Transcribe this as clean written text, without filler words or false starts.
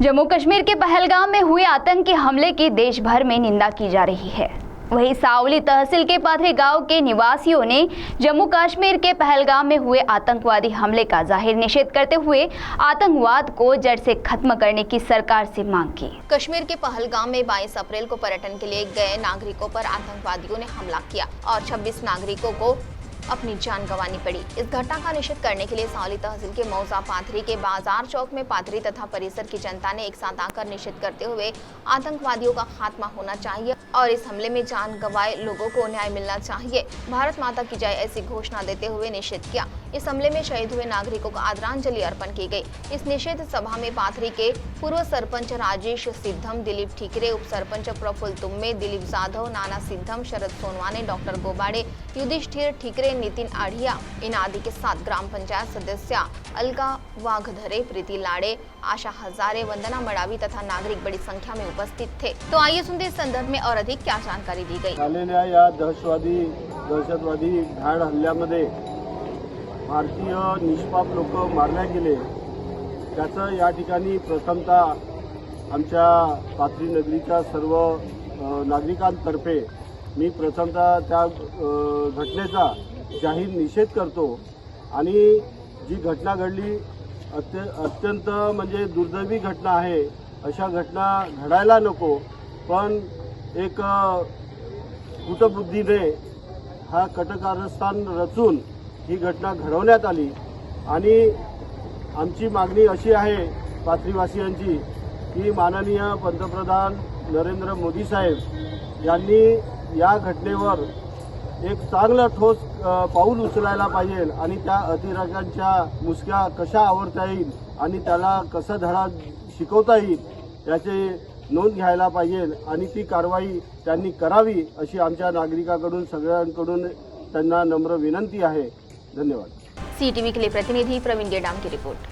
जम्मू कश्मीर के पहलगाम में हुए आतंकी हमले की देश भर में निंदा की जा रही है। वहीं सावली तहसील के पाथरी गांव के निवासियों ने जम्मू कश्मीर के पहलगाम में हुए आतंकवादी हमले का जाहिर निषेध करते हुए आतंकवाद को जड़ से खत्म करने की सरकार से मांग की। कश्मीर के पहलगाम में 22 अप्रैल को पर्यटन के लिए गए नागरिकों पर आतंकवादियों ने हमला किया और 26 नागरिकों को अपनी जान गंवानी पड़ी। इस घटना का निषेध करने के लिए सावली तहसील के मौजा पाथरी के बाजार चौक में पाथरी तथा परिसर की जनता ने एक साथ आकर निषेध करते हुए आतंकवादियों का खात्मा होना चाहिए और इस हमले में जान गंवाए लोगों को न्याय मिलना चाहिए। भारत माता की जय ऐसी घोषणा देते हुए निषेध किया। इस हमले में शहीद हुए नागरिकों को आदरांजलि अर्पण की गई। इस निषेध सभा में पाथरी के पूर्व सरपंच राजेश सिद्धम, दिलीप ठीकरे, उप सरपंच प्रफुल्ल तुम्मे, दिलीप जाधव, नाना सिद्धम, शरद सोनवाने, डॉक्टर गोबाड़े, युधिष्ठिर ठीकरे, नितिन आढ़िया इन आदि के साथ ग्राम पंचायत सदस्य अलका वाघधरे, प्रीति लाड़े, आशा हजारे, वंदना मडावी तथा नागरिक बड़ी संख्या में उपस्थित थे। तो आइए सुनते इस संदर्भ में और अधिक क्या जानकारी दी गई। झालेल्या या दहशतवादी घाण हल्ल्यामध्ये भारतीय निष्पाप लोक मारले गेले, त्याचं या ठिकाणी प्रथमतः आमच्या पाथरी नगरीच्या सर्व नागरिकांतर्फे मी प्रथमतः त्या घटनेचा जाहीर निषेध करतो आणि जी घटना घडली अत्यंत म्हणजे दुर्दैवी घटना आहे। अशा घटना घडायला नको, पण एक कुटबुद्धीने हा कटकारस्थान रचून ही घटना घडवण्यात आली आणि आमची मागणी अशी आहे पाथरीवासियांची की माननीय पंतप्रधान नरेंद्र मोदी साहेब यांनी या घटनेवर एक चांगलं ठोस पाऊल उचलायला पाहिजे आणि त्या अतिरेक्यांच्या मुसक्या कशा आवरता येईल आणि त्याला कसा धडा शिकवता येईल याची नोंद घ्यायला पाहिजे आणि ती कारवाई त्यांनी करावी अशी आमच्या नागरिकांकडून सगळ्यांकडून त्यांना नम्र विनंती आहे। धन्यवाद। CTV के लिए प्रतिनिधि प्रवीण गेडाम की रिपोर्ट।